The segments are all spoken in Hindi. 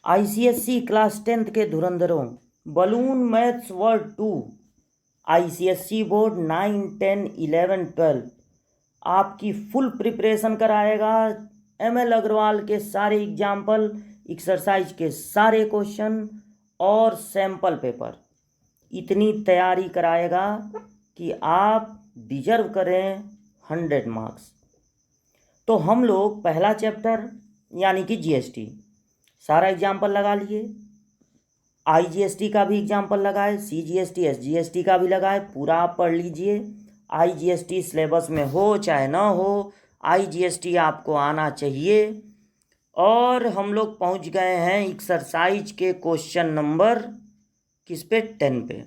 आईसीएससी क्लास 10th के धुरंधरों, balloon maths word 2, ICSC board 9, 10, 11, 12 आपकी फुल प्रिपरेशन कराएगा। एमएल अग्रवाल के सारे एग्जाम्पल, एक्सरसाइज के सारे क्वेश्चन और सैम्पल पेपर, इतनी तैयारी कराएगा कि आप डिजर्व करें 100 मार्क्स। तो हम लोग पहला चैप्टर यानी कि जीएसटी सारा एग्जाम्पल लगा लिए, आईजीएसटी का भी एग्जाम्पल लगाए, सीजीएसटी एसजीएसटी का भी लगाए, पूरा आप पढ़ लीजिए। आईजीएसटी सिलेबस में हो चाहे ना हो, आईजीएसटी आपको आना चाहिए। और हम लोग पहुंच गए हैं एक्सरसाइज के क्वेश्चन नंबर किस पे, 10 पे।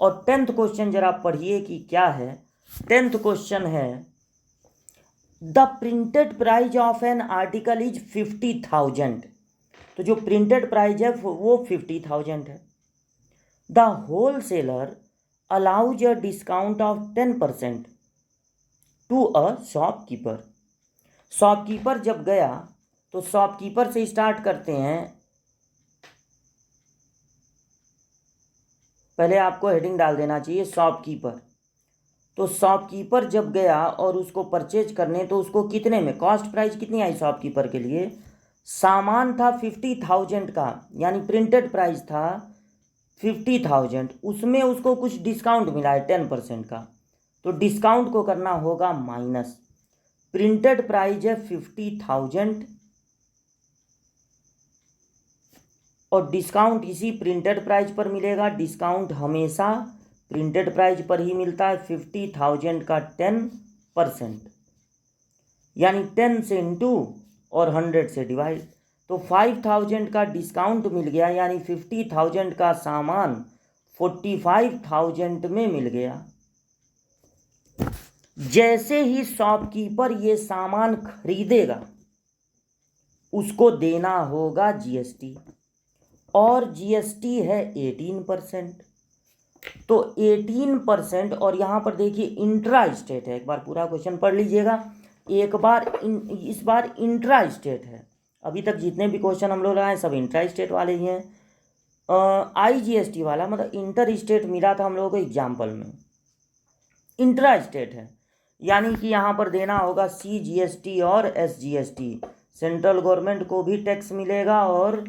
और 10th क्वेश्चन जरा पढ़िए कि क्या है। 10th क्वेश्चन है, the printed price of an article is 50,000। तो जो प्रिंटेड प्राइज है वो 50,000 है। The wholesaler allows a discount of 10% to a shopkeeper. Shopkeeper जब गया तो शॉपकीपर से स्टार्ट करते हैं। पहले आपको हेडिंग डाल देना चाहिए शॉपकीपर। तो शॉपकीपर जब गया और उसको परचेज करने, तो उसको कितने में, कॉस्ट प्राइस कितनी आई शॉपकीपर के लिए, सामान था 50,000 का, यानी प्रिंटेड प्राइस था 50,000, उसमें उसको कुछ डिस्काउंट मिला है 10% का। तो डिस्काउंट को करना होगा माइनस। प्रिंटेड प्राइस है 50,000 और डिस्काउंट इसी प्रिंटेड प्राइस पर मिलेगा। डिस्काउंट हमेशा प्रिंटेड प्राइस पर ही मिलता है। 50,000 का 10%, यानी 10 से इंटू और 100 से डिवाइड। तो 5,000 का डिस्काउंट मिल गया, यानी 50,000 का सामान 45,000 में मिल गया। जैसे ही शॉपकीपर ये सामान खरीदेगा उसको देना होगा जीएसटी, और जीएसटी है 18%। तो 18%, और यहाँ पर देखिए इंट्रा स्टेट है। एक बार पूरा क्वेश्चन पढ़ लीजिएगा। एक बार इस बार इंट्रा स्टेट है। अभी तक जितने भी क्वेश्चन हम लोग लगाए सब इंट्रा स्टेट वाले ही हैं। आईजीएसटी वाला मतलब इंटर स्टेट मिला था हम लोगों को एग्जाम्पल में, इंट्रा स्टेट है, यानी कि यहाँ पर देना होगा सीजीएसटी और एसजीएसटी। सेंट्रल गवर्नमेंट को भी टैक्स मिलेगा और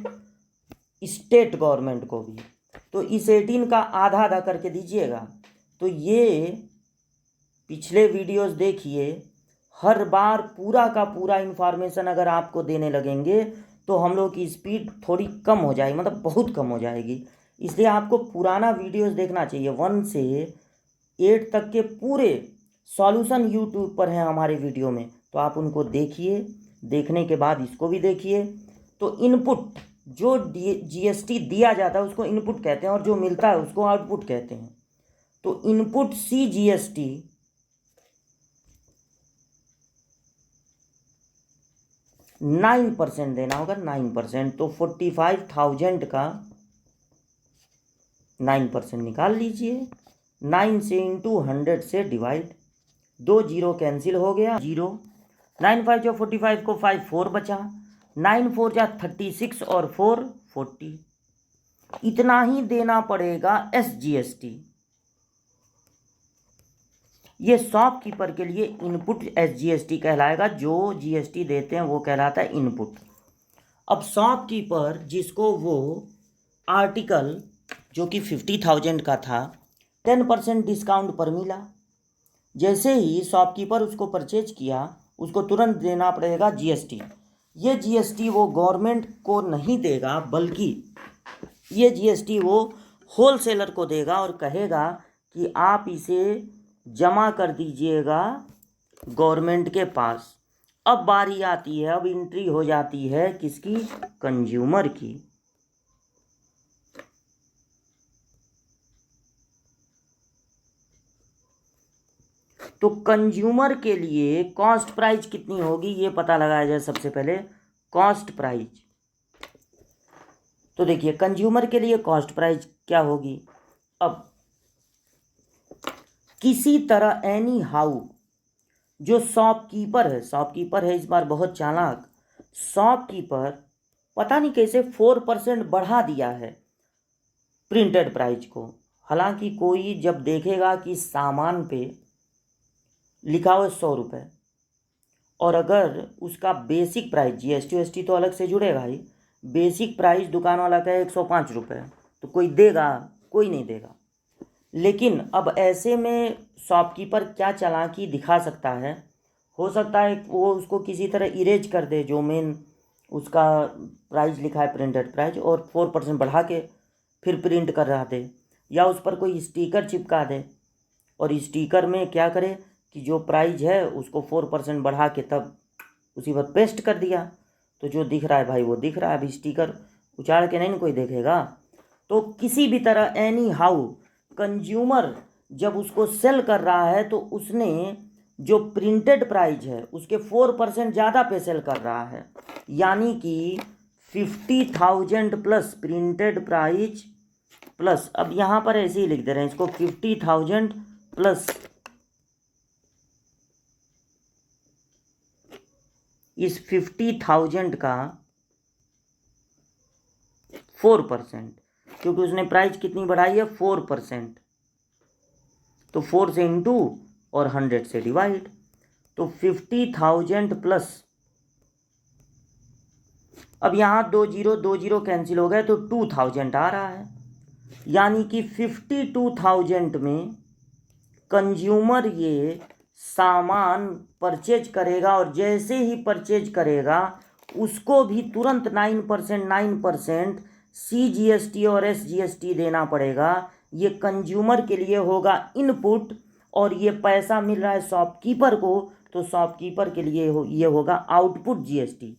स्टेट गवर्नमेंट को भी। तो इस 18 का आधा आधा करके दीजिएगा। तो ये पिछले वीडियोस देखिए, हर बार पूरा का पूरा इन्फॉर्मेशन अगर आपको देने लगेंगे तो हम लोग की स्पीड थोड़ी कम हो जाएगी, मतलब बहुत कम हो जाएगी। इसलिए आपको पुराना वीडियोस देखना चाहिए। 1 से 8 तक के पूरे सॉल्यूशन यूट्यूब पर हैं हमारे वीडियो में, तो आप उनको देखिए। देखने के बाद इसको भी देखिए। तो इनपुट, जो जीएसटी दिया जाता है उसको इनपुट कहते हैं और जो मिलता है उसको आउटपुट कहते हैं। तो इनपुट सी जीएसटी 9% देना होगा, 9%। तो 45,000 का 9% निकाल लीजिए। 9 से इंटू 100 से डिवाइड, 2 जीरो कैंसिल हो गया, 0। 9 5 जो 45 को 5 4 बचा, 9 4 जा 36 और 4 40। इतना ही देना पड़ेगा एसजीएसटी। ये शॉपकीपर के लिए इनपुट एसजीएसटी कहलाएगा। जो जीएसटी देते हैं वो कहलाता है इनपुट। अब शॉपकीपर जिसको वो आर्टिकल जो कि 50,000 का था 10% डिस्काउंट पर मिला, जैसे ही शॉपकीपर उसको परचेज किया उसको तुरंत देना पड़ेगा जीएसटी। ये जीएसटी वो गवर्नमेंट को नहीं देगा, बल्कि ये जीएसटी वो होलसेलर को देगा और कहेगा कि आप इसे जमा कर दीजिएगा गवर्नमेंट के पास। अब बारी आती है, अब एंट्री हो जाती है किसकी, कंज्यूमर की। तो कंज्यूमर के लिए कॉस्ट प्राइस कितनी होगी ये पता लगाया जाए सबसे पहले। कॉस्ट प्राइस, तो देखिए कंज्यूमर के लिए कॉस्ट प्राइस क्या होगी। अब किसी तरह एनी हाउ जो शॉपकीपर है इस बार बहुत चालाक, शॉपकीपर पता नहीं कैसे 4% बढ़ा दिया है प्रिंटेड प्राइस को। हालांकि कोई जब देखेगा कि सामान पे लिखा हुआ 100 रुपये और अगर उसका बेसिक प्राइस GST WST तो अलग से जुड़ेगा ही, बेसिक प्राइस दुकान वाला का है 105 रुपये, तो कोई देगा? कोई नहीं देगा। लेकिन अब ऐसे में शॉपकीपर क्या चालाकी दिखा सकता है, हो सकता है वो उसको किसी तरह इरेज कर दे जो मेन उसका प्राइस लिखा है प्रिंटेड प्राइस, और 4% बढ़ा के फिर प्रिंट कर रहा दे, या उस पर कोई स्टिकर चिपका दे और स्टिकर में क्या करे कि जो प्राइस है उसको 4% बढ़ा के तब उसी पर पेस्ट कर दिया, तो जो दिख रहा है भाई वो दिख रहा है। अब स्टिकर उछाल के नहीं कोई देखेगा। तो किसी भी तरह एनी हाउ कंज्यूमर जब उसको सेल कर रहा है तो उसने जो प्रिंटेड प्राइस है उसके 4% ज़्यादा पे सेल कर रहा है, यानी कि 50,000 प्लस प्रिंटेड प्राइस प्लस, अब यहाँ पर ऐसे ही लिख दे रहे हैं इसको, 50,000 प्लस इस 50,000 का 4%, क्योंकि उसने प्राइस कितनी बढ़ाई है 4%, तो 4 से इंटू और 100 से डिवाइड, तो 50,000 प्लस, अब यहाँ 2 जीरो कैंसिल हो गए तो 2,000 आ रहा है, यानी कि 52,000 में कंज्यूमर ये सामान परचेज करेगा, और जैसे ही परचेज करेगा उसको भी तुरंत 9% CGST और SGST देना पड़ेगा। ये कंज्यूमर के लिए होगा इनपुट और ये पैसा मिल रहा है शॉपकीपर को, तो शॉपकीपर के लिए ये होगा आउटपुट GST।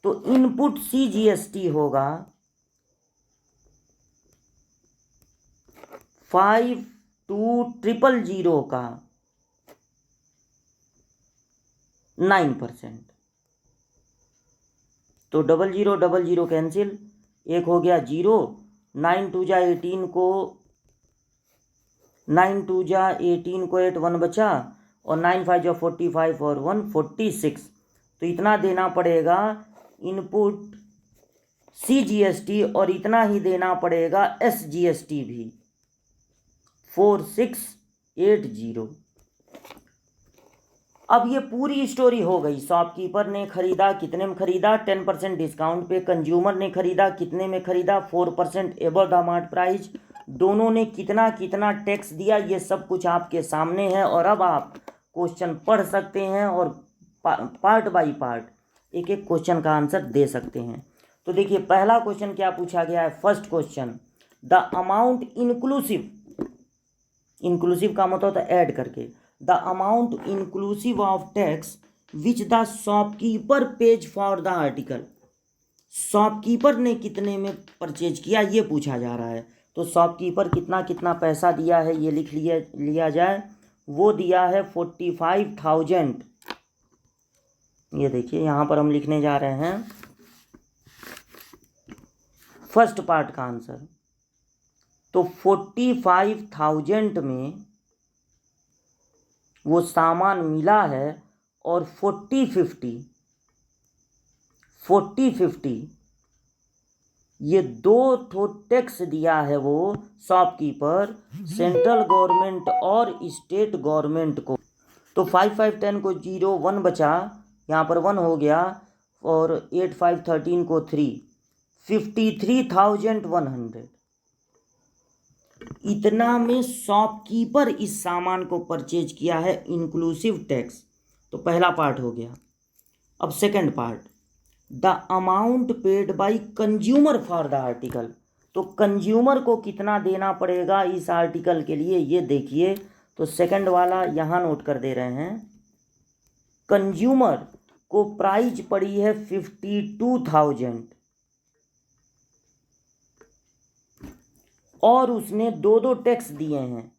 तो इनपुट CGST होगा 52,000 का 9%, तो 0000 कैंसिल, एक हो गया 0, 9 2 जा 18 को 8 1 बचा, और 9 5 जा 45 और 1 46, तो इतना देना पड़ेगा इनपुट CGST और इतना ही देना पड़ेगा SGST भी 4680। अब ये पूरी स्टोरी हो गई। शॉपकीपर ने खरीदा, कितने में खरीदा 10% डिस्काउंट पे, कंज्यूमर ने खरीदा कितने में खरीदा 4% एबव द मार्ट प्राइस, दोनों ने कितना कितना टैक्स दिया, ये सब कुछ आपके सामने है। और अब आप क्वेश्चन पढ़ सकते हैं और पार्ट बाय पार्ट एक एक क्वेश्चन का आंसर दे सकते हैं। तो देखिए पहला क्वेश्चन क्या पूछा गया है। First question, the amount inclusive का मतलब होता है ऐड करके, the amount inclusive of tax which the shopkeeper page for the article, shopkeeper ने कितने में परचेज किया ये पूछा जा रहा है। तो शॉपकीपर कितना कितना पैसा दिया है ये लिख लिया जाए। वो दिया है 45,000, ये देखिए यहाँ पर हम लिखने जा रहे हैं फर्स्ट पार्ट का आंसर। तो 45,000 में वो सामान मिला है, और 40-50 ये दो ठो टैक्स दिया है वो शॉपकीपर सेंट्रल गवर्नमेंट और स्टेट गवर्नमेंट को। तो 5 5 10 को 0 1 बचा, यहाँ पर 1 हो गया, और 8 5 13 को 3, 53,100, इतना में शॉपकीपर इस सामान को परचेज किया है इंक्लूसिव टैक्स। तो पहला पार्ट हो गया। अब second part, the amount paid by consumer for the article, तो कंज्यूमर को कितना देना पड़ेगा इस आर्टिकल के लिए ये देखिए। तो सेकंड वाला यहाँ नोट कर दे रहे हैं, कंज्यूमर को प्राइस पड़ी है 52,000, और उसने दो टैक्स दिए हैं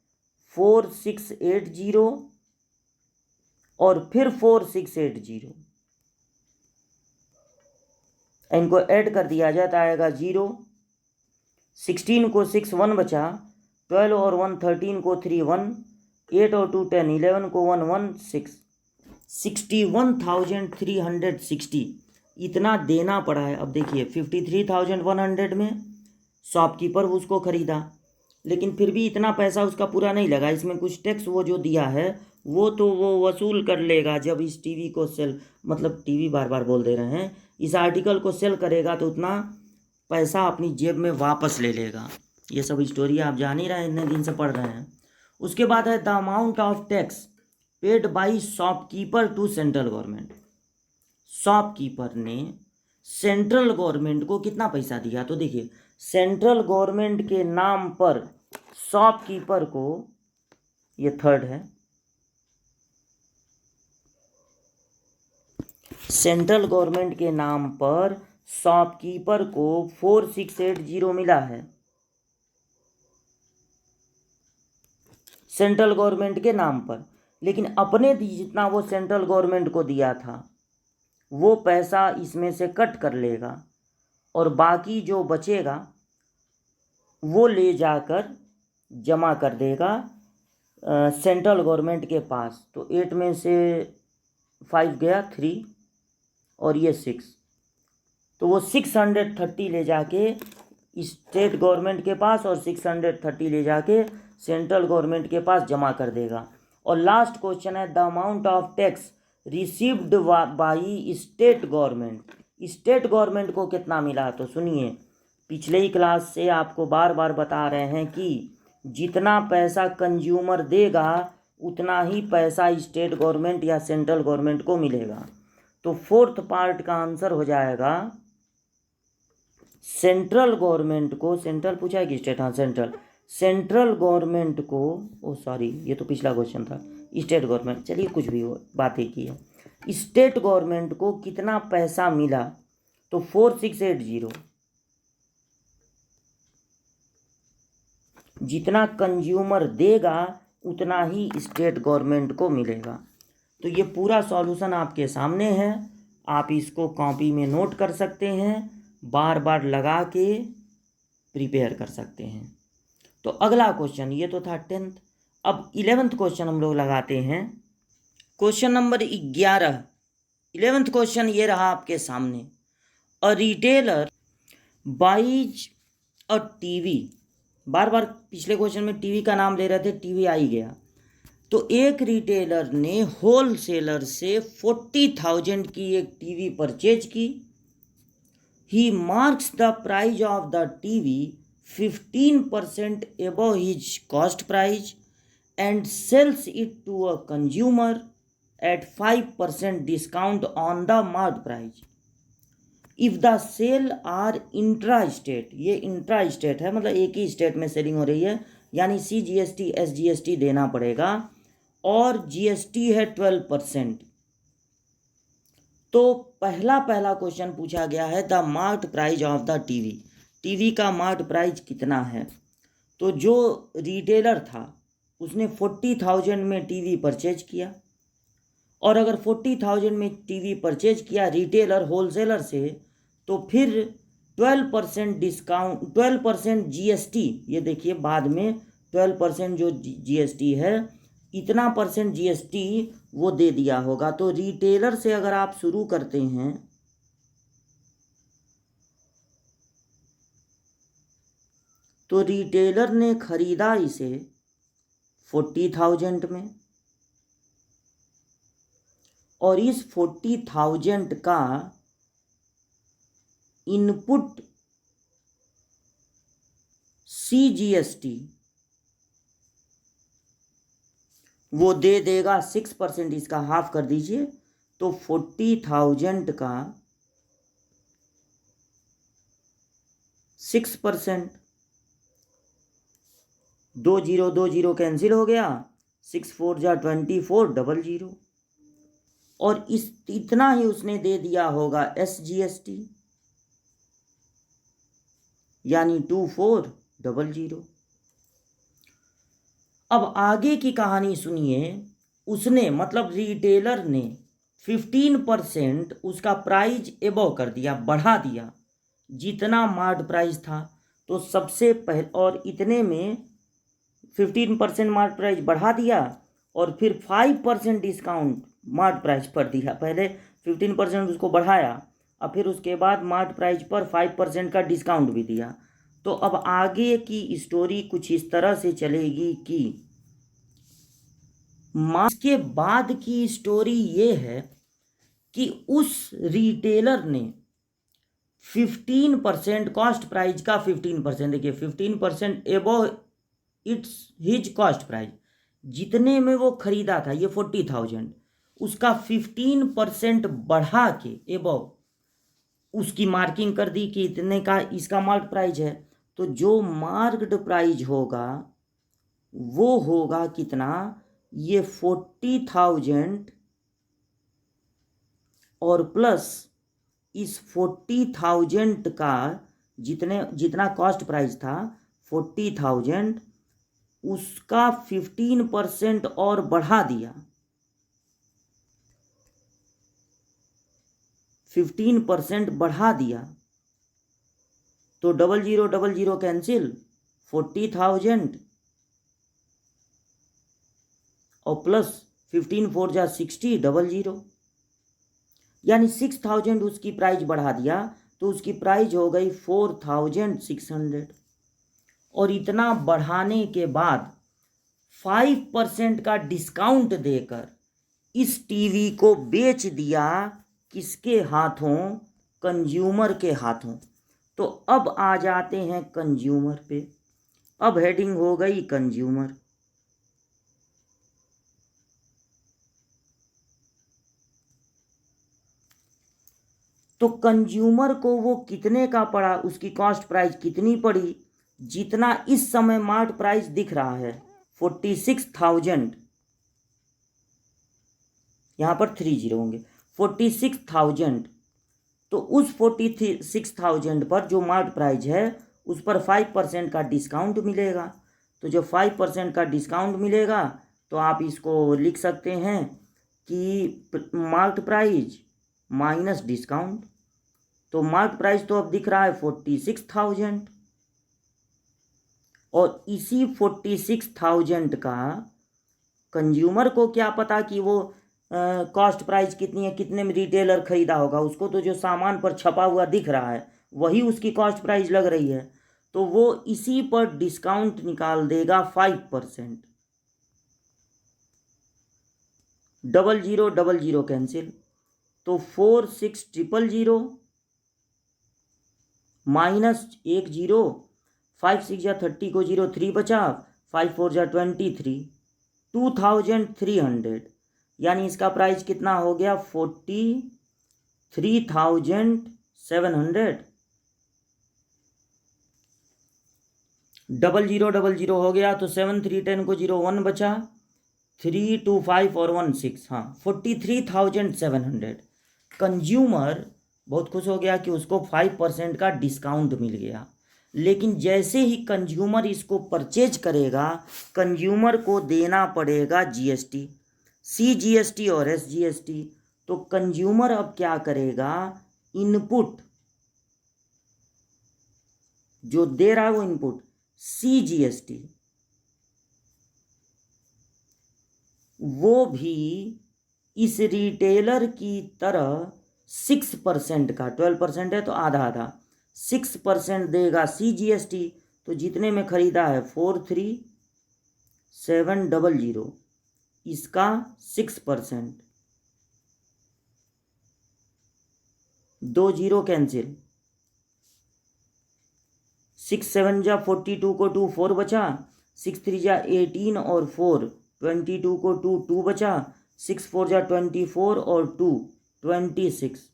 4680 और फिर 4680, इनको ऐड कर दिया जाए तो आएगा 0, 16 को 6 1 बचा, 12 और 1 13 को 3 1, 8 और 2 10, 11 को 1 1 6, 61,360, इतना देना पड़ा है। अब देखिए 53,100 में शॉपकीपर उसको ख़रीदा, लेकिन फिर भी इतना पैसा उसका पूरा नहीं लगा। इसमें कुछ टैक्स वो जो दिया है वो तो वो वसूल कर लेगा जब इस टीवी को सेल, मतलब टीवी बार बार बोल दे रहे हैं, इस आर्टिकल को सेल करेगा तो उतना पैसा अपनी जेब में वापस ले लेगा। ये सब स्टोरी आप जान ही रहे हैं, इतने दिन से पढ़ रहे हैं। उसके बाद है the amount of tax paid by shopkeeper to central government. Shopkeeper ने सेंट्रल गवर्नमेंट को कितना पैसा दिया? तो देखिए सेंट्रल गवर्नमेंट के नाम पर शॉपकीपर को, ये थर्ड है, सेंट्रल गवर्नमेंट के नाम पर शॉपकीपर को 4680 मिला है। सेंट्रल गवर्नमेंट के नाम पर, लेकिन अपने जितना वो सेंट्रल गवर्नमेंट को दिया था वो पैसा इसमें से कट कर लेगा और बाकी जो बचेगा वो ले जाकर जमा कर देगा सेंट्रल गवर्नमेंट के पास। तो 8 में से 5 गया 3 और ये 6, तो वो 630 ले जाके स्टेट गवर्नमेंट के पास और 630 ले जाके सेंट्रल गवर्नमेंट के पास जमा कर देगा। और लास्ट क्वेश्चन है the amount of tax received by state government. State government को कितना मिला? तो सुनिए, पिछले ही क्लास से आपको बार बार बता रहे हैं कि जितना पैसा कंज्यूमर देगा उतना ही पैसा स्टेट गवर्नमेंट या सेंट्रल गवर्नमेंट को मिलेगा। तो फोर्थ पार्ट का आंसर हो जाएगा सेंट्रल गवर्नमेंट को, सेंट्रल पूछा है कि स्टेट? हाँ सेंट्रल, सेंट्रल गवर्नमेंट को, ओ सॉरी ये तो पिछला क्वेश्चन था, स्टेट गवर्नमेंट, चलिए कुछ भी हो, बात एक ही है। स्टेट गवर्नमेंट को कितना पैसा मिला? तो 4680, जितना कंज्यूमर देगा उतना ही स्टेट गवर्नमेंट को मिलेगा। तो ये पूरा सॉल्यूशन आपके सामने है, आप इसको कॉपी में नोट कर सकते हैं, बार बार लगा के प्रिपेयर कर सकते हैं। तो अगला क्वेश्चन, ये तो था 10th, अब 11th क्वेश्चन हम लोग लगाते हैं। क्वेश्चन नंबर 11, 11th क्वेश्चन ये रहा आपके सामने। A retailer buys a TV, बार बार पिछले क्वेश्चन में टीवी का नाम ले रहे थे, टीवी आ ही गया। तो एक रिटेलर ने होलसेलर से 40,000 की एक टीवी परचेज की। He marks the price of the TV 15% above his cost price and sells it to a consumer at 5% discount on the marked price. If the sale are intra-state, ये intra-state है, मतलब एक ही स्टेट में सेलिंग हो रही है, यानी CGST SGST देना पड़ेगा और GST है 12%। तो पहला क्वेश्चन पूछा गया है the marked price of the TV, TV का मार्क्ड प्राइस कितना है? तो जो रिटेलर था उसने 40,000 में टीवी परचेज किया, और अगर 40,000 में टीवी परचेज किया रिटेलर होलसेलर से, तो फिर 12% डिस्काउंट, 12% GST, ये देखिए बाद में 12% जो GST है, इतना परसेंट GST वो दे दिया होगा। तो रिटेलर से अगर आप शुरू करते हैं तो रिटेलर ने खरीदा इसे 40,000 में, और इस 40,000 का इनपुट CGST वो दे देगा 6%, इसका हाफ कर दीजिए, तो 40,000 का 6%, 2 0 2 0 कैंसिल हो गया, 6 4 जा 24 00, और इस इतना ही उसने दे दिया होगा SGST, यानी 2400। अब आगे की कहानी सुनिए। उसने, मतलब रिटेलर ने 15% उसका प्राइस एबव कर दिया, बढ़ा दिया जितना मार्केट प्राइस था। तो सबसे पहले, और इतने में 15% मार्केट प्राइस बढ़ा दिया और फिर 5% डिस्काउंट मार्केट प्राइस पर दिया। पहले 15% उसको बढ़ाया, और फिर उसके बाद मार्ट प्राइस पर 5% का डिस्काउंट भी दिया। तो अब आगे की स्टोरी कुछ इस तरह से चलेगी कि मार्च के बाद की स्टोरी ये है कि उस रिटेलर ने 15% कॉस्ट प्राइस का 15%, देखिए 15% above it's his cost price, जितने में वो खरीदा था ये 40,000, उसका 15% बढ़ा के एबव उसकी मार्किंग कर दी कि इतने का इसका मार्क प्राइस है। तो जो मार्क्ड प्राइस होगा वो होगा कितना, ये 40,000 और प्लस इस 40,000 का जितना कॉस्ट प्राइस था 40,000, उसका 15% और बढ़ा दिया, 15% बढ़ा दिया। तो 0000 कैंसिल, 40,000 और प्लस 15 4 जा 60, 00, यानी 6,000 उसकी प्राइस बढ़ा दिया। तो उसकी प्राइस हो गई 4,600। और इतना बढ़ाने के बाद 5% का डिस्काउंट देकर इस टीवी को बेच दिया, किसके हाथों, कंज्यूमर के हाथों। तो अब आ जाते हैं कंज्यूमर पे, अब हेडिंग हो गई कंज्यूमर। तो कंज्यूमर को वो कितने का पड़ा, उसकी कॉस्ट प्राइस कितनी पड़ी, जितना इस समय मार्ट प्राइस दिख रहा है 46,000, यहाँ पर 30 होंगे, 46,000। तो उस 46,000 पर जो मार्ट प्राइस है उस पर 5% का डिस्काउंट मिलेगा। तो जो 5% का डिस्काउंट मिलेगा तो आप इसको लिख सकते हैं कि मार्ट प्राइस माइनस डिस्काउंट। तो मार्क प्राइस तो अब दिख रहा है 46,000, और इसी 46,000 का कंज्यूमर को क्या पता कि वो कॉस्ट प्राइस कितनी है, कितने में रिटेलर खरीदा होगा। उसको तो जो सामान पर छपा हुआ दिख रहा है वही उसकी कॉस्ट प्राइस लग रही है। तो वो इसी पर डिस्काउंट निकाल देगा 5%। 0000 कैंसिल, तो 46,000 माइनस 10, 5 6 जा 30 को 0 3 बचा, 5 4 जा 23, 2,300, यानी इसका प्राइस कितना हो गया 43,700। 0000 हो गया तो 7 3 10 को 0 1 बचा, 3 2 5 और 1 6, हाँ 43,700। कंज्यूमर बहुत खुश हो गया कि उसको 5% का डिस्काउंट मिल गया। लेकिन जैसे ही कंज्यूमर इसको परचेज करेगा, कंज्यूमर को देना पड़ेगा जीएसटी, CGST और SGST। तो कंज्यूमर अब क्या करेगा, इनपुट जो दे रहा है वो इनपुट CGST, वो भी इस रिटेलर की तरह 6% का, 12% है तो आधा आधा 6% देगा CGST। तो जितने में खरीदा है 43,700, इसका 6%, 2 0 कैंसिल, 6 7 जा 42 को 2 4 बचा, 6 3 जा 18 और 4 22 को 2 2 बचा, 6 4 जा 24 और 2 26,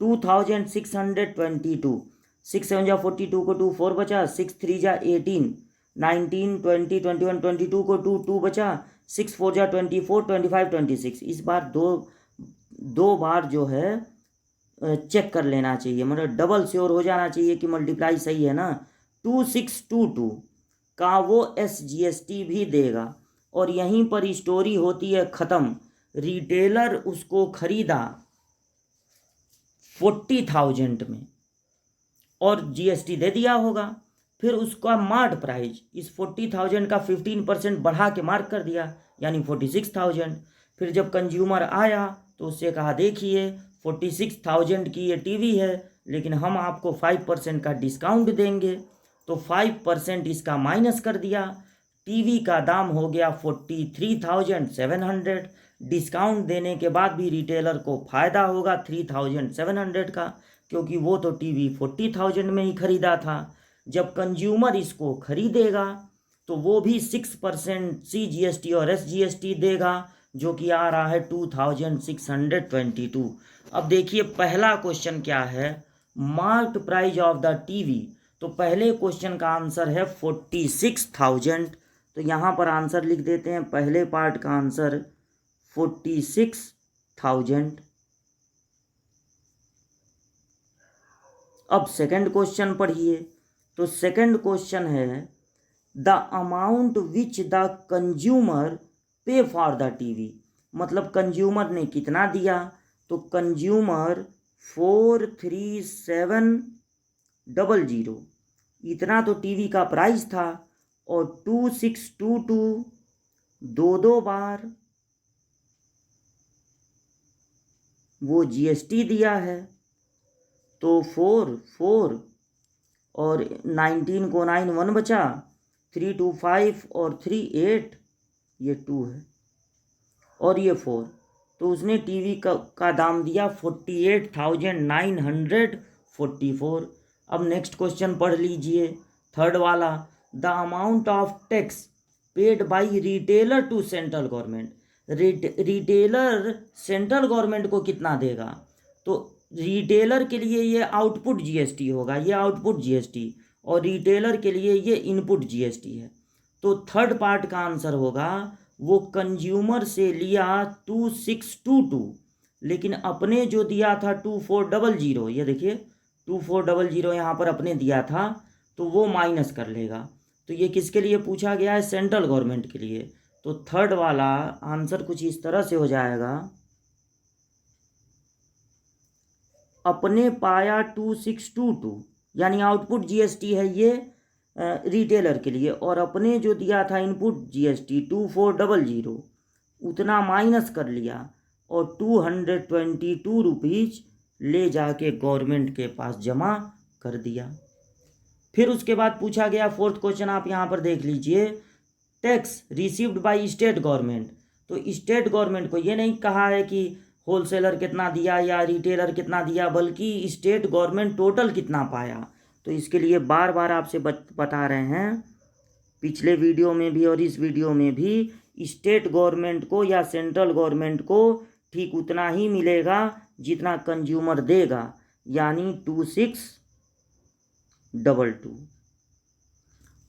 2,622, 6 7 जा 42 को 2 4 बचा, 6 3 जा 18, 19 20 21 22 को 2 2 बचा, 6 4 जा 24 25 26। इस बार दो बार जो है चेक कर लेना चाहिए, मतलब डबल श्योर हो जाना चाहिए कि मल्टीप्लाई सही है ना। 2622 का वो SGST भी देगा। और यहीं पर स्टोरी होती है ख़त्म। रिटेलर उसको खरीदा 40,000 में और GST दे दिया होगा। फिर उसका मार्ट प्राइस इस 40,000 का 15% बढ़ा के मार्क कर दिया, यानी 46,000। फिर जब कंज्यूमर आया तो उससे कहा देखिए 46,000 की ये टीवी है, लेकिन हम आपको 5% का डिस्काउंट देंगे। तो 5% इसका माइनस कर दिया, टीवी का दाम हो गया 43,700। डिस्काउंट देने के बाद भी रिटेलर को फ़ायदा होगा 3,700 का, क्योंकि वो तो टीवी 40,000 में ही ख़रीदा था। जब कंज्यूमर इसको ख़रीदेगा तो वो भी 6% CGST और SGST देगा, जो कि आ रहा है 2,622। अब देखिए पहला क्वेश्चन क्या है, marked price of the TV. तो पहले क्वेश्चन का आंसर है 46,000। तो यहाँ पर आंसर लिख देते हैं, पहले पार्ट का आंसर 46,000। अब सेकंड क्वेश्चन पढ़िए। तो सेकंड क्वेश्चन है, the amount which the consumer पे फॉर द टीवी। मतलब कंज्यूमर ने कितना दिया, तो कंज्यूमर 43700 इतना तो टीवी का प्राइस था, और 2622 दो बार वो GST दिया है। तो 4 और 19 को 9 1 बचा, 325 और 3 8, ये 2 है और ये 4। तो उसने टीवी का दाम दिया 48,944। अब नेक्स्ट क्वेश्चन पढ़ लीजिए, थर्ड वाला, the amount of tax paid by retailer to central government. Retailer central government को कितना देगा, तो रिटेलर के लिए ये आउटपुट GST होगा, ये आउटपुट GST, और रिटेलर के लिए ये इनपुट GST है। तो थर्ड पार्ट का आंसर होगा, वो कंज्यूमर से लिया 2622, लेकिन अपने जो दिया था 2400, ये देखिए 2400 यहाँ पर अपने दिया था, तो वो माइनस कर लेगा। तो ये किसके लिए पूछा गया है, सेंट्रल गवर्नमेंट के लिए। तो थर्ड वाला आंसर कुछ इस तरह से हो जाएगा, अपने पाया 2622, यानी आउटपुट GST है ये रिटेलर के लिए, और अपने जो दिया था इनपुट GST 2400 उतना माइनस कर लिया, और 222 रुपीज़ ले जाके गवर्नमेंट के पास जमा कर दिया। फिर उसके बाद पूछा गया फोर्थ क्वेश्चन, आप यहाँ पर देख लीजिए, tax received by state government. तो स्टेट गवर्नमेंट को ये नहीं कहा है कि होलसेलर कितना दिया या रिटेलर कितना दिया, बल्कि स्टेट गवर्नमेंट टोटल कितना पाया। तो इसके लिए बार बार आपसे बता रहे हैं, पिछले वीडियो में भी और इस वीडियो में भी, स्टेट गवर्नमेंट को या सेंट्रल गवर्नमेंट को ठीक उतना ही मिलेगा जितना कंज्यूमर देगा, यानी 2622।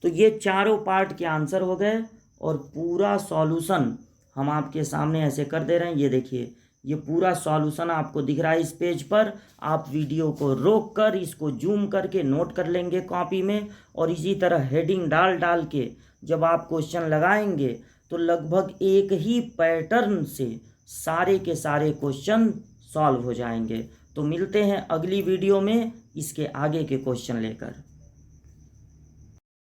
तो ये चारों पार्ट के आंसर हो गए, और पूरा सॉल्यूशन हम आपके सामने ऐसे कर दे रहे हैं। ये देखिए, ये पूरा सॉल्यूशन आपको दिख रहा है इस पेज पर। आप वीडियो को रोक कर इसको जूम करके नोट कर लेंगे कॉपी में, और इसी तरह हेडिंग डाल के जब आप क्वेश्चन लगाएंगे तो लगभग एक ही पैटर्न से सारे के सारे क्वेश्चन सॉल्व हो जाएंगे। तो मिलते हैं अगली वीडियो में इसके आगे के क्वेश्चन लेकर।